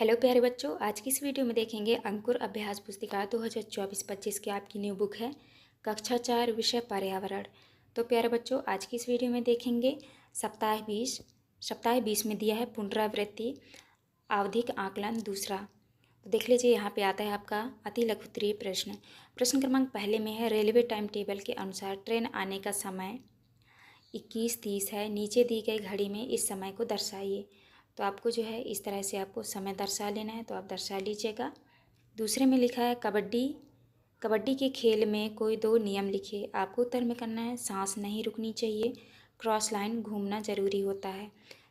Hello प्यारे बच्चों, आज की इस वीडियो में देखेंगे अंकुर अभ्यास पुस्तिका 2024-25 की आपकी न्यू बुक है कक्षा 4 विषय पर्यावरण। तो प्यारे बच्चों, आज की इस वीडियो में देखेंगे सप्ताह 20 में दिया है पुनरावृत्ति आवधिक आकलन दूसरा। तो देख लीजिए, यहाँ पे आता है आपका अति लघुत्तरीय प्रश्न। प्रश्न क्रमांक पहले में है रेलवे टाइम टेबल के अनुसार ट्रेन आने का समय 21:30 है। नीचे दी गई घड़ी में इस समय को दर्शाइए। तो आपको जो है इस तरह से आपको समय दर्शा लेना है, तो आप दर्शा लीजिएगा। दूसरे में लिखा है कबड्डी के खेल में कोई दो नियम लिखिए। आपको उत्तर में करना है सांस नहीं रुकनी चाहिए, क्रॉस लाइन घूमना जरूरी होता है।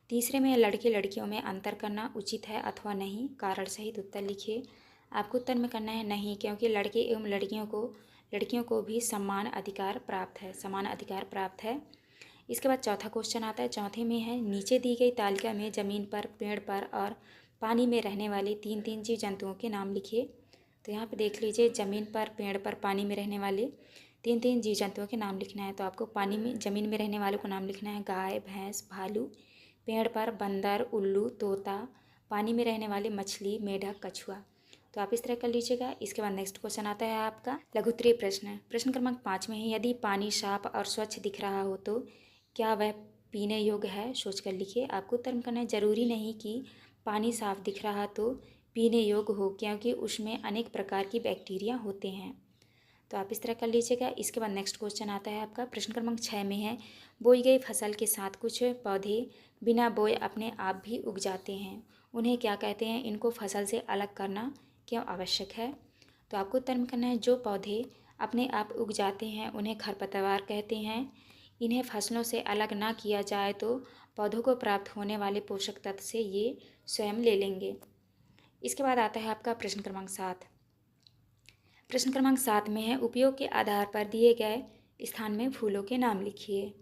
तीसरे में लड़के लड़कियों में अंतर करना उचित है अथवा नहीं, कारण सहित उत्तर लिखिए। आपको उत्तर में करना है नहीं, क्योंकि लड़के एवं लड़कियों को भी समान अधिकार प्राप्त है। इसके बाद चौथा क्वेश्चन आता है। चौथे में है नीचे दी गई तालिका में ज़मीन पर, पेड़ पर और पानी में रहने वाले तीन तीन जीव जंतुओं के नाम लिखिए। तो यहाँ पे देख लीजिए, ज़मीन पर, पेड़ पर, पानी में रहने वाले तीन तीन जीव जंतुओं के नाम लिखना है। तो आपको ज़मीन में रहने वालों को नाम लिखना है गाय, भैंस, भालू। पेड़ पर बंदर, उल्लू, तोता। पानी में रहने वाले मछली, मेढक, कछुआ। तो आप इस तरह कर लीजिएगा। इसके बाद नेक्स्ट क्वेश्चन आता है आपका लघुत्तरीय प्रश्न। प्रश्न क्रमांक 5 में है यदि पानी साफ और स्वच्छ दिख रहा हो तो क्या वह पीने योग्य है? सोच कर लिखिए। आपको उत्तर में करना है ज़रूरी नहीं कि पानी साफ दिख रहा तो पीने योग्य हो, क्योंकि उसमें अनेक प्रकार की बैक्टीरिया होते हैं। तो आप इस तरह कर लीजिएगा। इसके बाद नेक्स्ट क्वेश्चन आता है आपका प्रश्न क्रमांक 6 में है बोई गई फसल के साथ कुछ पौधे बिना बोए अपने आप भी उग जाते हैं, उन्हें क्या कहते हैं? इनको फसल से अलग करना क्यों आवश्यक है? तो आपको उत्तर में करना है जो पौधे अपने आप उग जाते हैं उन्हें खरपतवार कहते हैं। इन्हें फसलों से अलग ना किया जाए तो पौधों को प्राप्त होने वाले पोषक तत्व से ये स्वयं ले लेंगे। इसके बाद आता है आपका प्रश्न क्रमांक 7। प्रश्न क्रमांक 7 में है उपयोग के आधार पर दिए गए स्थान में फूलों के नाम लिखिए।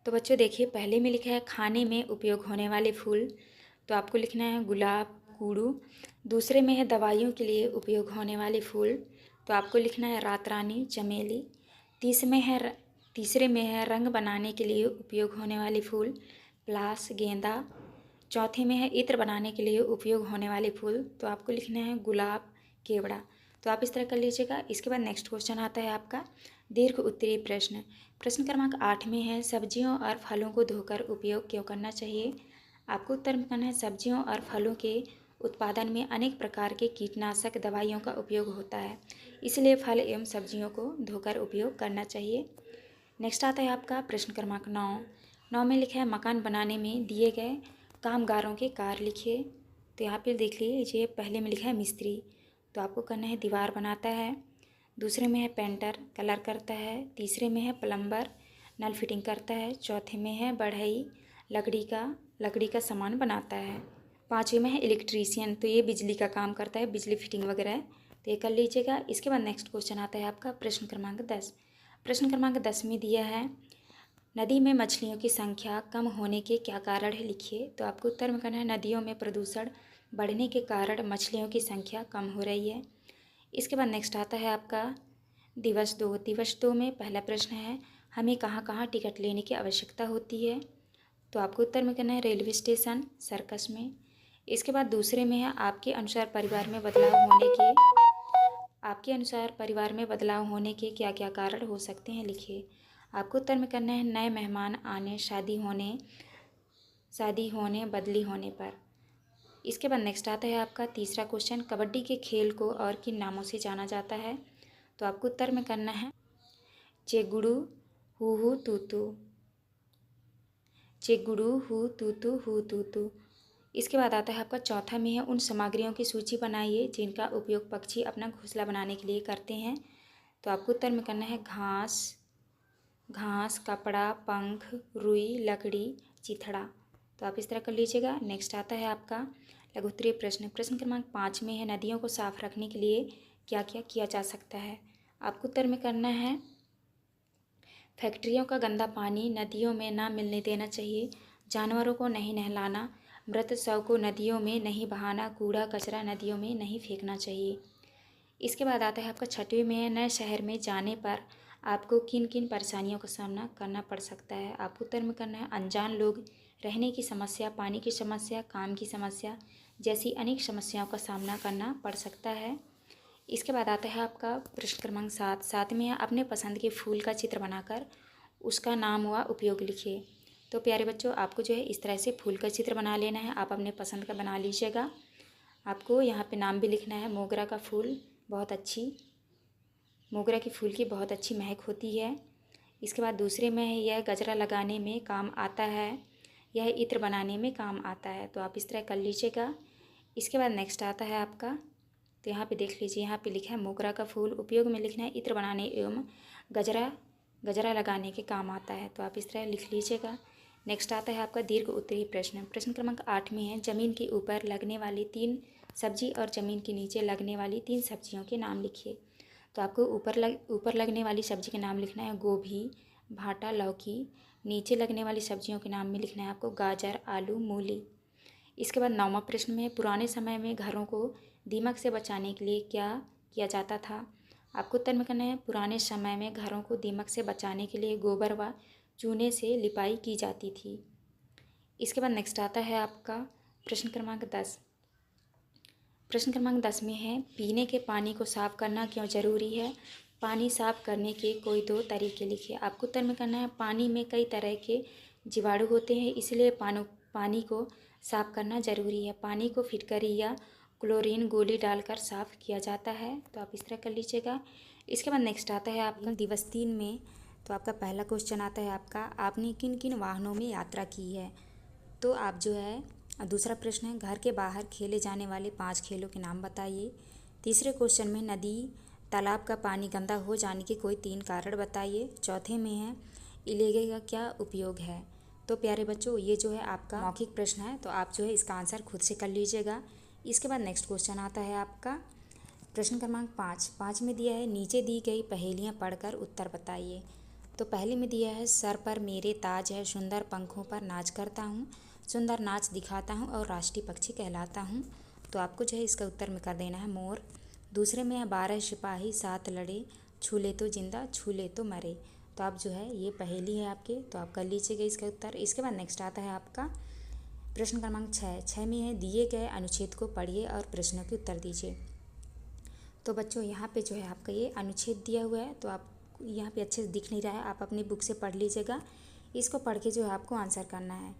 तो बच्चों देखिए, पहले में लिखा है खाने में उपयोग होने वाले फूल, तो आपको लिखना है गुलाब, कूड़ू। दूसरे में है दवाइयों के लिए उपयोग होने वाले फूल, तो आपको लिखना है रात रानी, चमेली। तीसरे में है रंग बनाने के लिए उपयोग होने वाले फूल, पलाश, गेंदा। चौथे में है इत्र बनाने के लिए उपयोग होने वाले फूल, तो आपको लिखना है गुलाब, केवड़ा। तो आप इस तरह कर लीजिएगा। इसके बाद नेक्स्ट क्वेश्चन आता है आपका दीर्घ उत्तरीय प्रश्न। प्रश्न क्रमांक 8 में है सब्जियों और फलों को धोकर उपयोग क्यों करना चाहिए? आपको उत्तर में करना है सब्जियों और फलों के उत्पादन में अनेक प्रकार के कीटनाशक दवाइयों का उपयोग होता है, इसलिए फल एवं सब्जियों को धोकर उपयोग करना चाहिए। नेक्स्ट आता है आपका प्रश्न क्रमांक 9 में लिखा है मकान बनाने में दिए गए कामगारों के कार्य लिखिए। तो यहाँ पे देख लीजिए, पहले में लिखा है मिस्त्री, तो आपको करना है दीवार बनाता है। दूसरे में है पेंटर, कलर करता है। तीसरे में है प्लम्बर, नल फिटिंग करता है। चौथे में है बढ़ई, लकड़ी का सामान बनाता है। पाँचवें में है इलेक्ट्रीशियन, तो ये बिजली का काम करता है, बिजली फिटिंग वगैरह। तो ये कर लीजिएगा। इसके बाद नेक्स्ट क्वेश्चन आता है आपका प्रश्न क्रमांक 10। प्रश्न क्रमांक 10 में दिया है नदी में मछलियों की संख्या कम होने के क्या कारण है लिखिए। तो आपको उत्तर में करना है नदियों में प्रदूषण बढ़ने के कारण मछलियों की संख्या कम हो रही है। इसके बाद नेक्स्ट आता है आपका दिवस 2 में पहला प्रश्न है हमें कहाँ कहाँ टिकट लेने की आवश्यकता होती है? तो आपको उत्तर में करना है रेलवे स्टेशन, सर्कस में। इसके बाद दूसरे में है आपके अनुसार परिवार में बदलाव होने के क्या क्या कारण हो सकते हैं लिखिए। आपको उत्तर में करना है नए मेहमान आने, शादी होने, बदली होने पर। इसके बाद नेक्स्ट आता है आपका तीसरा क्वेश्चन कबड्डी के खेल को और किन नामों से जाना जाता है? तो आपको उत्तर में करना है चेगुड़ू, हु तू चेगुड़ू, हु तू। इसके बाद आता है आपका चौथा में है उन सामग्रियों की सूची बनाइए जिनका उपयोग पक्षी अपना घोंसला बनाने के लिए करते हैं। तो आपको उत्तर में करना है घास, कपड़ा, पंख, रुई, लकड़ी, चिथड़ा। तो आप इस तरह कर लीजिएगा। नेक्स्ट आता है आपका लघुत्तरीय प्रश्न। प्रश्न क्रमांक 5 में है नदियों को साफ रखने के लिए क्या क्या किया जा सकता है? आपको उत्तर में करना है फैक्ट्रियों का गंदा पानी नदियों में ना मिलने देना चाहिए, जानवरों को नहीं नहलाना, मृत शव को नदियों में नहीं बहाना, कूड़ा कचरा नदियों में नहीं फेंकना चाहिए। इसके बाद आता है आपका 6वें में नए शहर में जाने पर आपको किन किन परेशानियों का सामना करना पड़ सकता है? आपको उत्तर में करना है अनजान लोग रहने की समस्या, पानी की समस्या, काम की समस्या जैसी अनेक समस्याओं का सामना करना पड़ सकता है। इसके बाद आता है आपका प्रश्न क्रमांक 7। 7 में है अपने पसंद के फूल का चित्र बनाकर उसका नाम व उपयोग लिखिए। तो प्यारे बच्चों, आपको जो है इस तरह से फूल का चित्र बना लेना है। आप अपने पसंद का बना लीजिएगा। आपको यहाँ पे नाम भी लिखना है। मोगरा का फूल मोगरा के फूल की बहुत अच्छी महक होती है। इसके बाद दूसरे में है यह गजरा लगाने में काम आता है, यह इत्र बनाने में काम आता है। तो आप इस तरह कर लीजिएगा। इसके बाद नेक्स्ट आता है आपका, तो यहाँ पे देख लीजिए, यहाँ पे लिखा है मोगरा का फूल उपयोग में लिखना है इत्र बनाने एवं गजरा लगाने के काम आता है। तो आप इस तरह लिख लीजिएगा। नेक्स्ट आता है आपका दीर्घ उत्तरीय प्रश्न। प्रश्न क्रमांक 8 में है ज़मीन के ऊपर लगने वाली 3 सब्जी और ज़मीन के नीचे लगने वाली 3 सब्जियों के नाम लिखिए। तो आपको ऊपर लगने वाली सब्जी के नाम लिखना है गोभी, भाटा, लौकी। नीचे लगने वाली सब्जियों के नाम में लिखना है आपको गाजर, आलू, मूली। इसके बाद 9वां प्रश्न में पुराने समय में घरों को दीमक से बचाने के लिए क्या किया जाता था। आपको उत्तर में करना है पुराने समय में घरों को दीमक से बचाने के लिए गोबर व चूने से लिपाई की जाती थी। इसके बाद नेक्स्ट आता है आपका प्रश्न क्रमांक 10। प्रश्न क्रमांक 10 में है पीने के पानी को साफ करना क्यों ज़रूरी है। पानी साफ करने के कोई 2 तरीके लिखिए। आपको उत्तर में करना है पानी में कई तरह के जीवाणु होते हैं, इसलिए पानी को साफ करना ज़रूरी है। पानी को फिटकरी या क्लोरीन गोली डालकर साफ़ किया जाता है। तो आप इस तरह कर लीजिएगा। इसके बाद नेक्स्ट आता है आपका दिवस 3 में। तो आपका पहला क्वेश्चन आता है आपका आपने किन किन वाहनों में यात्रा की है। तो आप जो है दूसरा प्रश्न है घर के बाहर खेले जाने वाले 5 खेलों के नाम बताइए। तीसरे क्वेश्चन में नदी तालाब का पानी गंदा हो जाने के कोई 3 कारण बताइए। चौथे में है इलेगे का क्या उपयोग है। तो प्यारे बच्चों, ये जो है आपका मौखिक प्रश्न है, तो आप जो है इसका आंसर खुद से कर लीजिएगा। इसके बाद नेक्स्ट क्वेश्चन आता है आपका प्रश्न क्रमांक 5। 5 में दिया है नीचे दी गई पहेलियाँ पढ़कर उत्तर बताइए। तो पहले में दिया है सर पर मेरे ताज है, सुंदर पंखों पर नाच करता हूँ, सुंदर नाच दिखाता हूँ और राष्ट्रीय पक्षी कहलाता हूँ। तो आपको जो है इसका उत्तर में कर देना है मोर। दूसरे में है 12 सिपाही 7 लड़े, छू ले तो जिंदा छू ले तो मरे। तो आप जो है ये पहेली है आपके, तो आप कर लीजिएगा इसका उत्तर। इसके बाद नेक्स्ट आता है आपका प्रश्न क्रमांक 6। 6 में है दिए गए अनुच्छेद को पढ़िए और प्रश्नों के उत्तर दीजिए। तो बच्चों यहाँ पे जो है आपका ये अनुच्छेद दिया हुआ है, तो आप यहाँ पे अच्छे से दिख नहीं रहा है, आप अपनी बुक से पढ़ लीजिएगा। इसको पढ़ के जो है आपको आंसर करना है।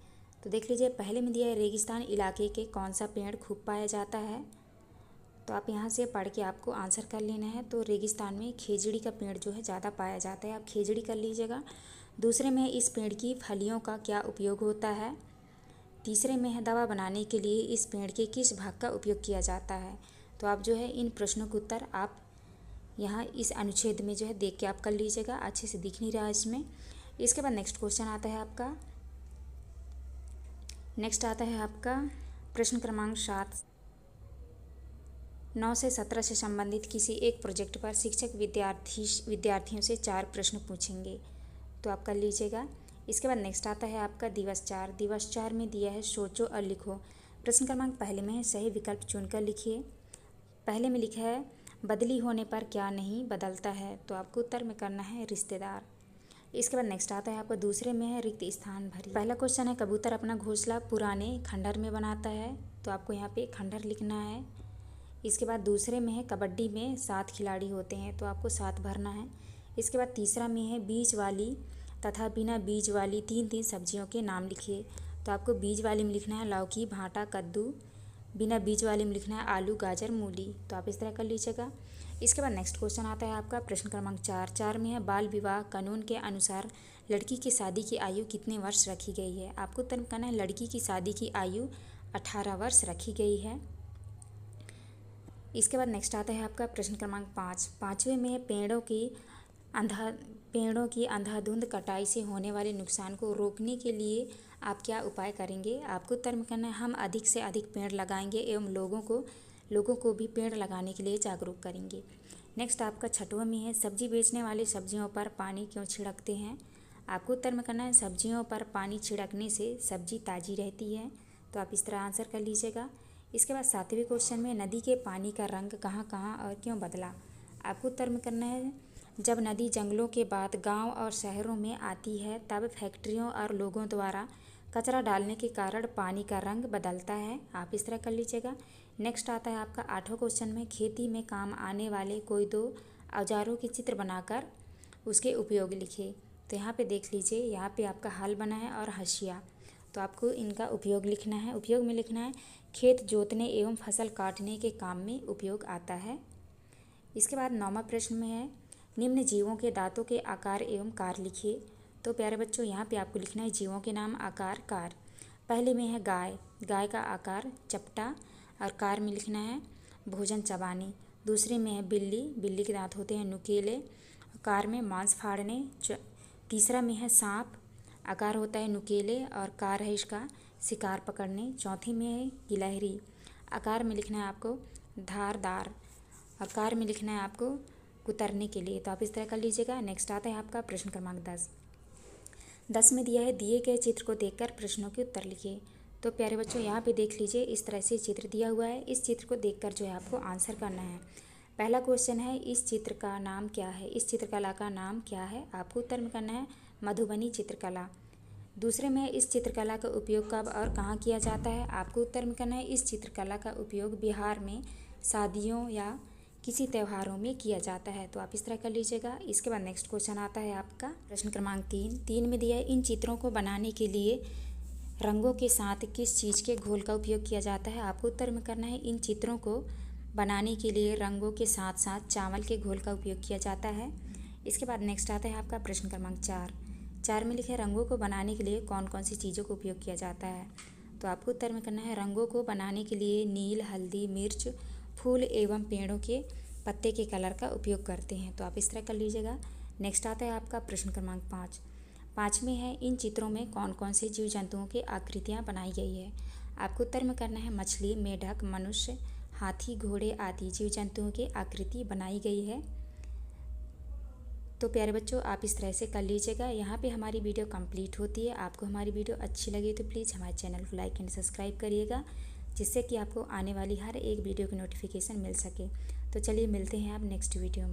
तो देख लीजिए, पहले में दिया है रेगिस्तान इलाके के कौन सा पेड़ खूब पाया जाता है। तो आप यहाँ से पढ़ के आपको आंसर कर लेना है। तो रेगिस्तान में खेजड़ी का पेड़ जो है ज़्यादा पाया जाता है, आप खेजड़ी कर लीजिएगा। दूसरे में इस पेड़ की फलियों का क्या उपयोग होता है। तीसरे में है दवा बनाने के लिए इस पेड़ के किस भाग का उपयोग किया जाता है। तो आप जो है इन प्रश्नों के उत्तर आप यहाँ इस अनुच्छेद में जो है देख के आप कर लीजिएगा, अच्छे से दिख नहीं रहा है इसमें। इसके बाद नेक्स्ट क्वेश्चन आता है आपका, नेक्स्ट आता है आपका प्रश्न क्रमांक 7। 9 से 17 से संबंधित किसी एक प्रोजेक्ट पर शिक्षक विद्यार्थियों से 4 प्रश्न पूछेंगे। तो आप कर लीजिएगा। इसके बाद नेक्स्ट आता है आपका दिवस 4। दिवस 4 में दिया है सोचो और लिखो। प्रश्न क्रमांक पहले में है सही विकल्प चुनकर लिखिए। पहले में लिखा है बदली होने पर क्या नहीं बदलता है। तो आपको उत्तर में करना है रिश्तेदार। इसके बाद नेक्स्ट आता है आपका दूसरे में है रिक्त स्थान भरी। पहला क्वेश्चन है कबूतर अपना घोंसला पुराने खंडहर में बनाता है। तो आपको यहाँ पे खंडहर लिखना है। इसके बाद दूसरे में है कबड्डी में 7 खिलाड़ी होते हैं, तो आपको 7 भरना है। इसके बाद तीसरा में है बीज वाली तथा बिना बीज वाली 3 सब्जियों के नाम लिखिए। तो आपको बीज वाली में लिखना है लौकी, भाटा, कद्दू। बिना बीज वाले में लिखना है आलू, गाजर, मूली। तो आप इस तरह कर लीजिएगा। इसके बाद नेक्स्ट क्वेश्चन आता है आपका प्रश्न क्रमांक 4। 4 में है बाल विवाह कानून के अनुसार लड़की की शादी की आयु कितने वर्ष रखी गई है। आपको उत्तर करना है लड़की की शादी की आयु 18 वर्ष रखी गई है। इसके बाद नेक्स्ट आता है आपका प्रश्न क्रमांक 5। 5वें में है पेड़ों की अंधाधुंध कटाई से होने वाले नुकसान को रोकने के लिए आप क्या उपाय करेंगे। आपको उत्तर में करना है हम अधिक से अधिक पेड़ लगाएंगे एवं लोगों को भी पेड़ लगाने के लिए जागरूक करेंगे। नेक्स्ट आपका 6वां में है सब्जी बेचने वाले सब्जियों पर पानी क्यों छिड़कते हैं। आपको उत्तर में करना है सब्जियों पर पानी छिड़कने से सब्जी ताज़ी रहती है। तो आप इस तरह आंसर कर लीजिएगा। इसके बाद 7वें क्वेश्चन में नदी के पानी का रंग कहाँ कहाँ और क्यों बदला। आपको उत्तर में करना है जब नदी जंगलों के बाद गांव और शहरों में आती है तब फैक्ट्रियों और लोगों द्वारा कचरा डालने के कारण पानी का रंग बदलता है, आप इस तरह कर लीजिएगा। नेक्स्ट आता है आपका 8वां क्वेश्चन में खेती में काम आने वाले कोई 2 औजारों के चित्र बनाकर उसके उपयोग लिखिए। तो यहाँ पे देख लीजिए, यहाँ पे आपका हल बना है और हंसिया, तो आपको इनका उपयोग लिखना है। उपयोग में लिखना है खेत जोतने एवं फसल काटने के काम में उपयोग आता है। इसके बाद 9वां प्रश्न में है निम्न जीवों के दांतों के आकार एवं कार लिखिए। तो प्यारे बच्चों, यहाँ पे आपको लिखना है जीवों के नाम, आकार, कार। पहले में है गाय, गाय का आकार चपटा और कार में लिखना है भोजन चबाने। दूसरे में है बिल्ली, बिल्ली के दांत होते हैं नुकीले, कार में मांस फाड़ने। तीसरा में है सांप, आकार होता है नुकीले और कार है इसका शिकार पकड़ने। चौथी में है गिलहरी, आकार में लिखना है आपको धारदार और कार में लिखना है आपको कुतरने के लिए। तो आप इस तरह कर लीजिएगा। नेक्स्ट आता है आपका प्रश्न क्रमांक 10 में दिया है दिए गए चित्र को देखकर प्रश्नों के उत्तर लिखिए। तो प्यारे बच्चों, यहाँ पे देख लीजिए, इस तरह से चित्र दिया हुआ है। इस चित्र को देखकर जो है आपको आंसर करना है। पहला क्वेश्चन है इस चित्र का नाम क्या है, इस चित्रकला का नाम क्या है, आपको उत्तर में करना है मधुबनी चित्रकला। दूसरे में इस चित्रकला का उपयोग कब और कहाँ किया जाता है, आपको उत्तर में करना है इस चित्रकला का उपयोग बिहार में शादियों या किसी त्योहारों में किया जाता है। तो आप इस तरह कर लीजिएगा। इसके बाद नेक्स्ट क्वेश्चन आता है आपका प्रश्न क्रमांक 3 में दिया है इन चित्रों को बनाने के लिए रंगों के साथ किस चीज़ के घोल का उपयोग किया जाता है, आपको उत्तर में करना है इन चित्रों को बनाने के लिए रंगों के साथ साथ चावल के घोल का उपयोग किया जाता है। इसके बाद नेक्स्ट आता है आपका प्रश्न क्रमांक 4 में लिखा है रंगों को बनाने के लिए कौन कौन सी चीज़ों का उपयोग किया जाता है। तो आपको उत्तर में करना है रंगों को बनाने के लिए नील, हल्दी, मिर्च, फूल एवं पेड़ों के पत्ते के कलर का उपयोग करते हैं। तो आप इस तरह कर लीजिएगा। नेक्स्ट आता है आपका प्रश्न क्रमांक 5 में है इन चित्रों में कौन कौन से जीव जंतुओं की आकृतियाँ बनाई गई है, आपको उत्तर में करना है मछली, मेढक, मनुष्य, हाथी, घोड़े आदि जीव जंतुओं की आकृति बनाई गई है। तो प्यारे बच्चों, आप इस तरह से कर लीजिएगा। यहाँ पे हमारी वीडियो कंप्लीट होती है। आपको हमारी वीडियो अच्छी लगी तो प्लीज़ हमारे चैनल को लाइक एंड सब्सक्राइब करिएगा, जिससे कि आपको आने वाली हर एक वीडियो की नोटिफिकेशन मिल सके। तो चलिए मिलते हैं आप नेक्स्ट वीडियो में।